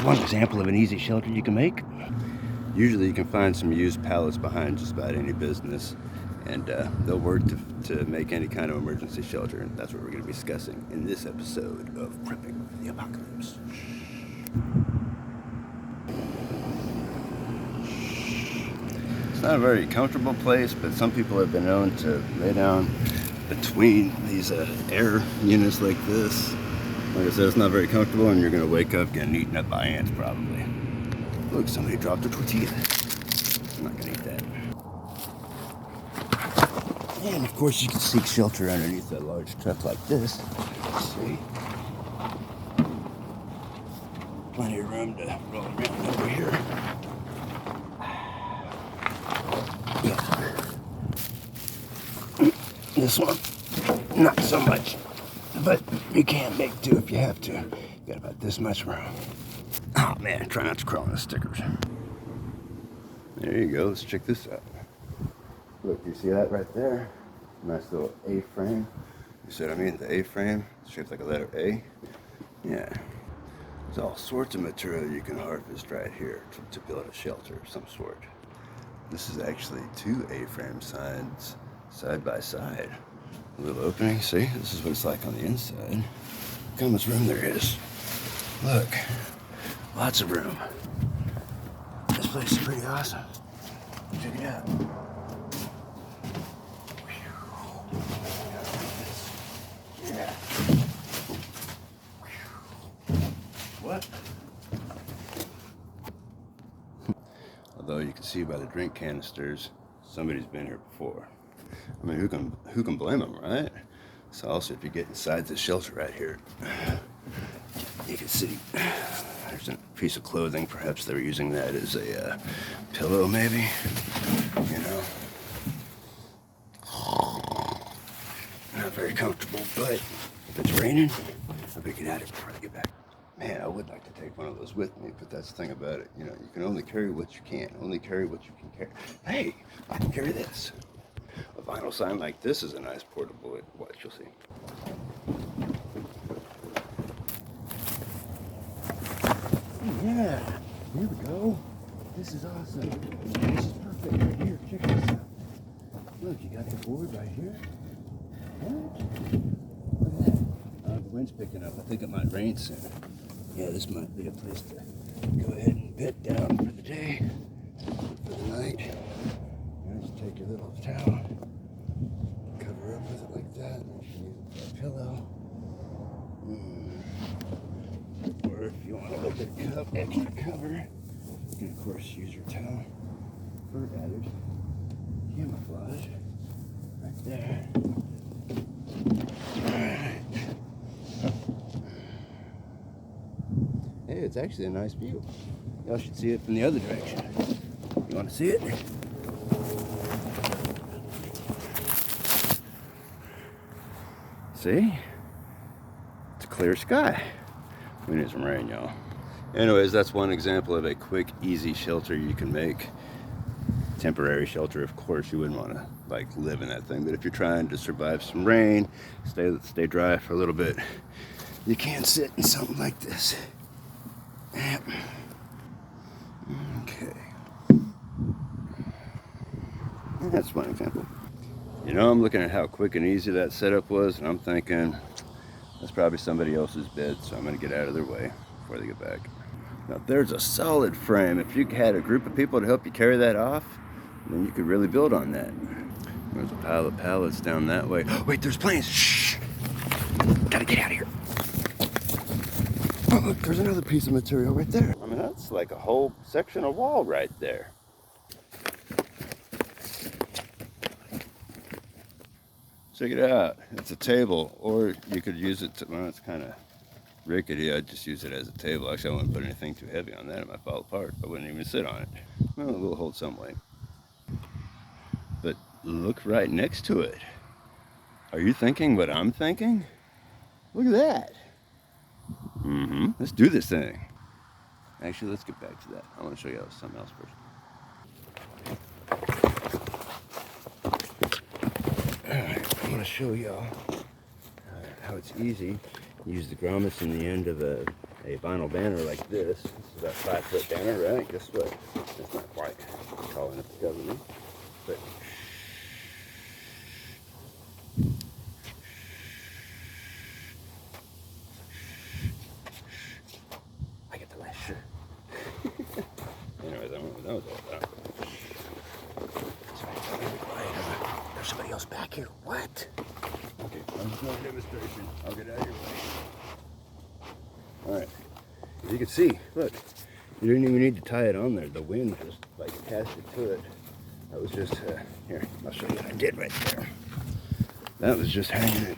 one example of an easy shelter you can make. Usually you can find some used pallets behind just about any business, and they'll work to make any kind of emergency shelter, and that's what we're going to be discussing in this episode of Prepping for the Apocalypse. It's not a very comfortable place, but some people have been known to lay down between these air units like this. Like I said, it's not very comfortable, and you're going to wake up getting eaten up by ants probably. Look, somebody dropped a tortilla. I'm not going to eat that. And of course you can seek shelter underneath a large truck like this. See? Plenty of room to roll around over here. Yeah. This one, not so much, but you can make do if you have to. You got about this much room. Oh man, try not to crawl on the stickers. There you go, let's check this out. Look, you see that right there? Nice little A-frame. You see what I mean? The A-frame, shaped like a letter A. Yeah. There's all sorts of material you can harvest right here to build a shelter of some sort. This is actually 2 A-frame signs side by side. A little opening, see? This is what it's like on the inside. Look how much room there is. Look, lots of room. This place is pretty awesome. Check it out. Yeah. What? Although you can see by the drink canisters, somebody's been here before. I mean, who can blame them, right? So also, if you get inside the shelter right here, you can see there's a piece of clothing. Perhaps they were using that as a pillow, maybe. You know, not very comfortable. But if it's raining, I'll be get out of it before I get back. Man, I would like to take one of those with me, but that's the thing about it. You know, you can only carry what you can. Only carry what you can carry. Hey, I can carry this. A vinyl sign like this is a nice portable. Watch, you'll see. Yeah, here we go. This is awesome. This is perfect right here. Check this out. Look, you got the board right here. What? Look at that. The wind's picking up. I think it might rain soon. Yeah, this might be a place to go ahead and bed down for the day, for the night. You just take your little towel, cover up with it like that, and you can use it for a pillow. Or if you want a little bit of extra cover, you can of course use your towel for added camouflage right there. Hey, it's actually a nice view. Y'all should see it from the other direction. You want to see it? See? It's a clear sky. We need some rain, y'all. Anyways, that's one example of a quick, easy shelter you can make. Temporary shelter, of course, you wouldn't want to like live in that thing, but if you're trying to survive some rain, stay dry for a little bit, you can sit in something like this. Okay. That's one example. You know, I'm looking at how quick and easy that setup was, and I'm thinking that's probably somebody else's bed, so I'm going to get out of their way before they get back. Now, there's a solid frame. If you had a group of people to help you carry that off, then you could really build on that. There's a pile of pallets down that way. Oh, wait, there's planes. Shh! Gotta get out of here. Oh, look, there's another piece of material right there. I mean, that's like a whole section of wall right there. Check it out. It's a table, or you could use it to, well, it's kind of rickety. I'd just use it as a table. Actually, I wouldn't put anything too heavy on that. It might fall apart. I wouldn't even sit on it. Well, it will hold some weight. But look right next to it. Are you thinking what I'm thinking? Look at that. Let's do this thing. Actually, let's get back to that. I want to show you something else first. Alright, I want to show y'all how it's easy. Use the grommets in the end of a a vinyl banner like this. This is about 5 foot banner, right? Guess what? It's not quite tall enough to cover me, but I get the last shirt. Anyways, I went with those all about. There's somebody else back here. What? Okay, I'm just doing a demonstration. I'll get out of your way. All right. As you can see, look, you didn't even need to tie it on there. The wind just like attached it to it. That was just, here, I'll show you what I did right there. That was just hanging it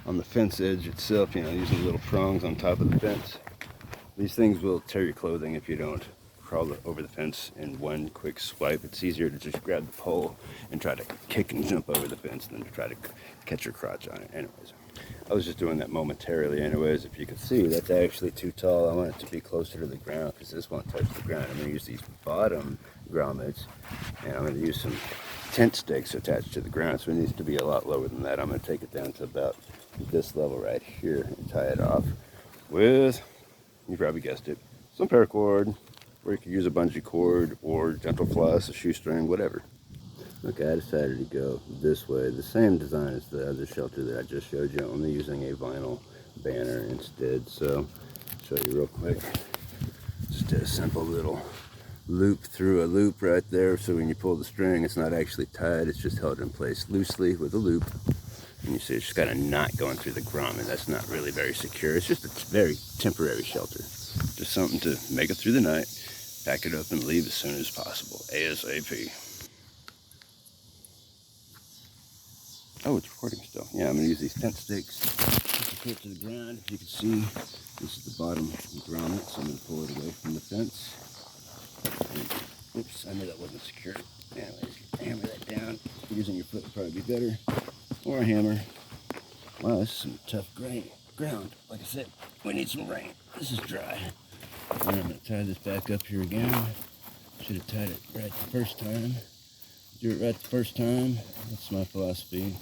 on the fence edge itself, you know, using little prongs on top of the fence. These things will tear your clothing if you don't crawl over the fence in one quick swipe. It's easier to just grab the pole and try to kick and jump over the fence than to try to catch your crotch on it. Anyways, I was just doing that momentarily. Anyways, if you can see, that's actually too tall. I want it to be closer to the ground because this won't touch the ground. I'm going to use these bottom grommets, and I'm going to use some tent stakes attached to the ground, so it needs to be a lot lower than that. I'm going to take it down to about this level right here and tie it off with, you probably guessed it, some paracord, or you could use a bungee cord or dental floss, a shoestring, whatever. Okay, I decided to go this way. The same design as the other shelter that I just showed you, only using a vinyl banner instead. So, I'll show you real quick. Just a simple little loop through a loop right there, so when you pull the string, it's not actually tied, it's just held in place loosely with a loop. And you see it's just got a knot going through the grommet. That's not really very secure. It's just a very temporary shelter. Just something to make it through the night, pack it up, and leave as soon as possible, ASAP. Oh, it's recording still. Yeah, I'm going to use these tent stakes to put it to the ground. If you can see, this is the bottom grommet, so I'm going to pull it away from the fence. And, oops, I knew that wasn't secure. Anyways, hammer that down. Using your foot would probably be better. Or a hammer. Wow, this is some tough ground. Like I said, we need some rain. This is dry. And I'm going to tie this back up here again. Should have tied it right the first time. Do it right the first time. That's my philosophy.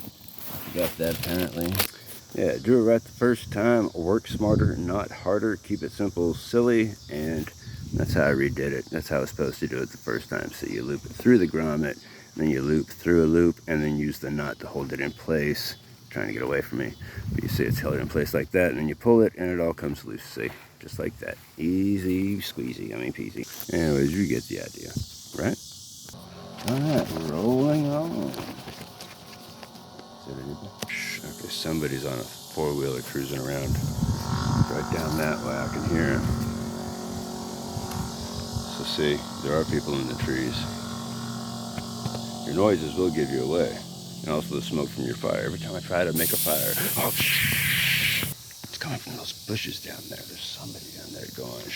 You got that apparently. Yeah, do it right the first time. Work smarter, not harder. Keep it simple, silly, and that's how I redid it. That's how I was supposed to do it the first time. So you loop it through the grommet, then you loop through a loop, and then use the knot to hold it in place. Trying to get away from me. But you see it's held in place like that, and then you pull it, and it all comes loose. See? Just like that. Easy squeezy, I mean peasy. Anyways, you get the idea, right? Alright, rolling on. Okay, somebody's on a four-wheeler cruising around right down that way. I can hear him. So see, there are people in the trees. Your noises will give you away. And also the smoke from your fire. Every time I try to make a fire, oh, it's coming from those bushes down there. There's somebody down there going,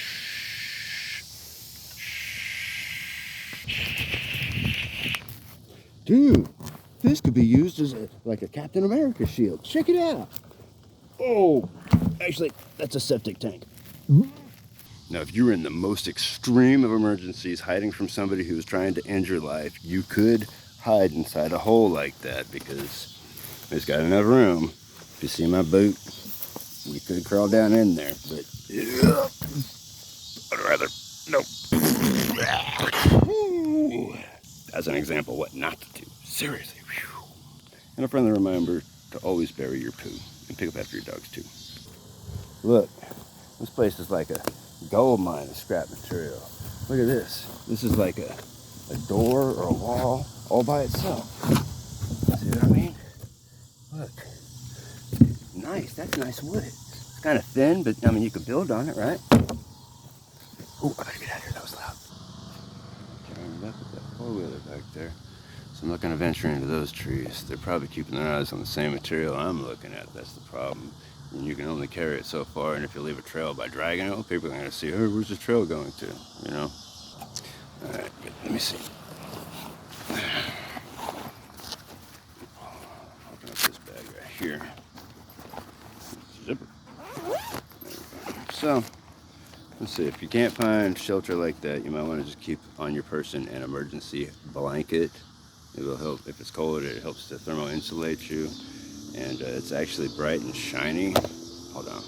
dude, this could be used as like a Captain America shield. Check it out. Oh, actually, that's a septic tank. Now, if you were in the most extreme of emergencies, hiding from somebody who was trying to end your life, you could hide inside a hole like that because it's got enough room. If you see my boot, you could crawl down in there, but I'd rather, nope. As an example, what not to do. Seriously. Whew. And a friendly reminder to always bury your poo and pick up after your dogs too. Look, this place is like a gold mine of scrap material. Look at this. This is like a door or a wall all by itself. See what I mean? Look. Nice. That's nice wood. It's kind of thin, but I mean, you could build on it, right? Oh, I gotta get out of here. That was loud. Carrying back with that four-wheeler back there. So I'm not going to venture into those trees. They're probably keeping their eyes on the same material I'm looking at. That's the problem. And you can only carry it so far, and if you leave a trail by dragging it, well, people are going to see, oh, where's the trail going to, you know? All right, let me see. Open up this bag right here. Zipper. So, let's see, if you can't find shelter like that, you might want to just keep on your person an emergency blanket. It will help. If it's cold, it helps to thermo insulate you. And it's actually bright and shiny. Hold on.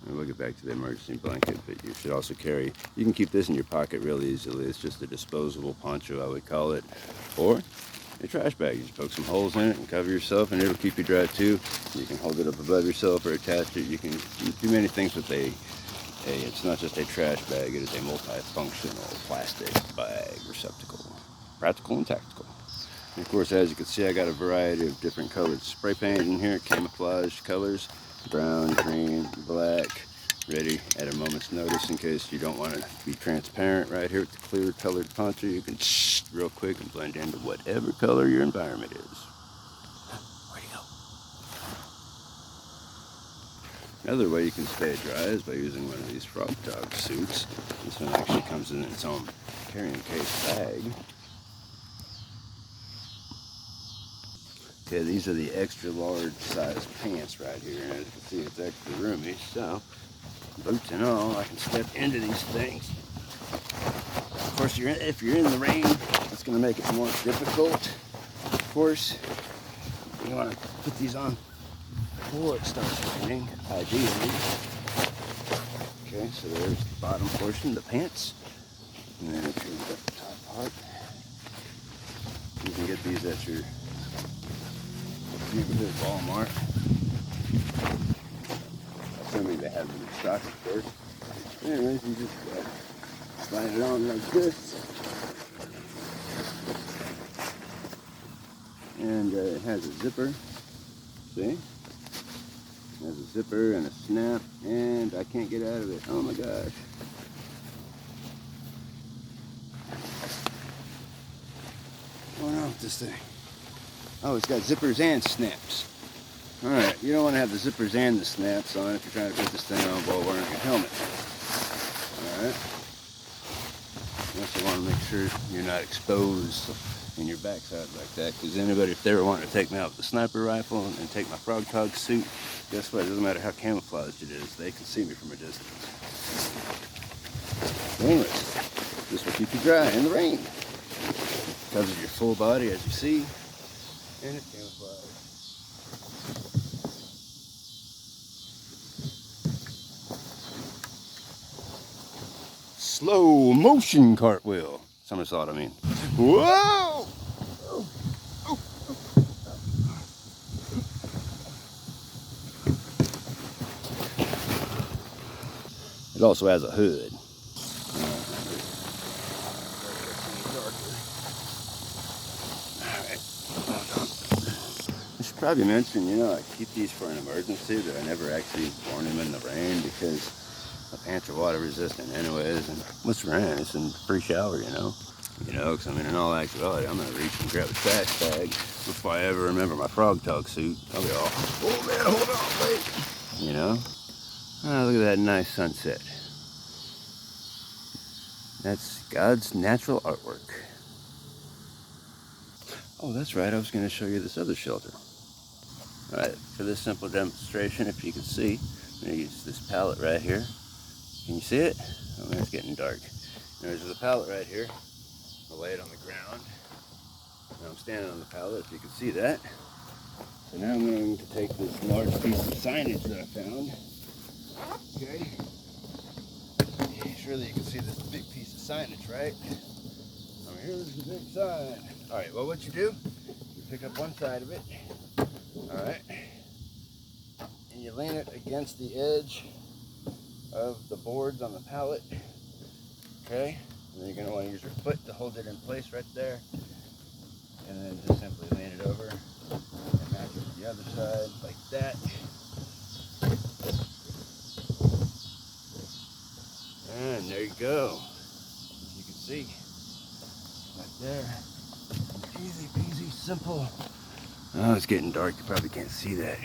And we'll get back to the emergency blanket, but you should also carry, you can keep this in your pocket real easily. It's just a disposable poncho, I would call it, or a trash bag. You just poke some holes in it and cover yourself, and it'll keep you dry too. You can hold it up above yourself or attach it. You can do many things with it's not just a trash bag, it is a multifunctional plastic bag receptacle. Practical and tactical. And of course, as you can see, I got a variety of different colored spray paint in here, camouflage colors, brown, green, black, ready at a moment's notice in case you don't want to be transparent. Right here with the clear colored poncho, you can real quick and blend into whatever color your environment is. Where'd he go? Another way you can stay dry is by using one of these frog dog suits. This one actually comes in its own carrying case bag. Okay, these are the extra large size pants right here, and as you can see, it's extra roomy, so boots and all, I can step into these things. Of course, if you're in the rain, it's going to make it more difficult. Of course, you want to put these on before it starts raining, ideally. Okay, so there's the bottom portion, the pants, and then if you've got the top part, you can get these at your neighborhood Walmart. Assuming they have them in stock, of course. Anyways, you just slide it on like this. And it has a zipper. See? It has a zipper and a snap, and I can't get out of it. Oh my gosh. What's going on with this thing? Oh, it's got zippers and snaps. Alright, you don't want to have the zippers and the snaps on if you're trying to put this thing on while wearing a helmet. Alright. You also want to make sure you're not exposed in your backside like that, because anybody, if they were wanting to take me out with the sniper rifle and take my frog dog suit, guess what? It doesn't matter how camouflaged it is, they can see me from a distance. Anyways, this will keep you dry in the rain. Covers your full body, as you see. And it's camouflage. Slow motion cartwheel. Somersault, I mean. Whoa! It also has a hood. Probably mention, I keep these for an emergency, but I never actually worn them in the rain because my pants are water resistant anyways, and what's rain? It's in free shower, because I mean, in all actuality, I'm gonna reach and grab a trash bag before I ever remember my frog dog suit. I'll be all, oh man, hold on, wait, Oh, look at that nice sunset. That's God's natural artwork. Oh, that's right, I was gonna show you this other shelter. Alright, for this simple demonstration, if you can see, I'm going to use this pallet right here. Can you see it? Oh man, it's getting dark. There's the pallet right here. I'll lay it on the ground. Now I'm standing on the pallet, if you can see that. So now I'm going to take this large piece of signage that I found. Okay. Surely you can see this big piece of signage, right? Oh, here's the big sign. Alright, well what you do, you pick up one side of it. Alright, and you lean it against the edge of the boards on the pallet, okay, and then you're going to want to use your foot to hold it in place right there, and then just simply lean it over and match it to the other side like that, and there you go. As you can see, right there, easy peasy, simple. Oh, it's getting dark. You probably can't see that.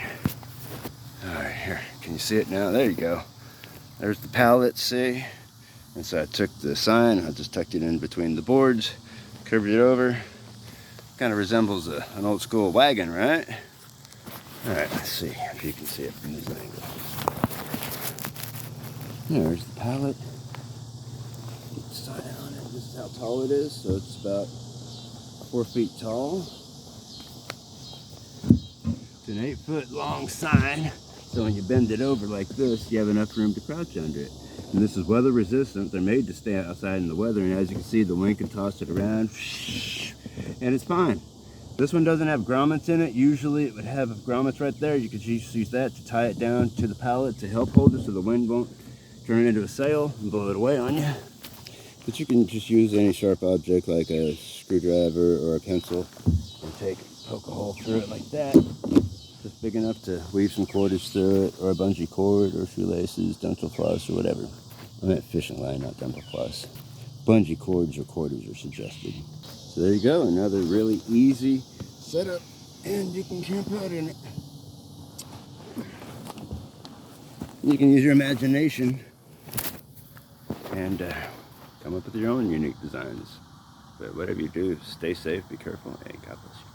Alright, here. Can you see it now? There you go. There's the pallet, see? And so I took the sign, I just tucked it in between the boards, covered it over. Kind of resembles an old school wagon, right? Alright, let's see if you can see it from this angle. There's the pallet. Get the sign on it. This is how tall it is. So it's about 4 feet tall. It's an 8-foot long sign. So So when you bend it over like this, you have enough room to crouch under it. And this is weather resistant. They're made to stay outside in the weather. And as you can see, the wind can toss it around and it's fine. This one doesn't have grommets in it. Usually it would have grommets right there. You could just use that to tie it down to the pallet to help hold it so the wind won't turn it into a sail and blow it away on you. But you can just use any sharp object like a screwdriver or a pencil and poke a hole through it like that. Just big enough to weave some cordage through it, or a bungee cord, or shoelaces, dental floss, or whatever. I meant fishing line, not dental floss. Bungee cords or cordage are suggested. So there you go, another really easy setup, and you can camp out in it. You can use your imagination and come up with your own unique designs. But whatever you do, stay safe, be careful, and God bless you.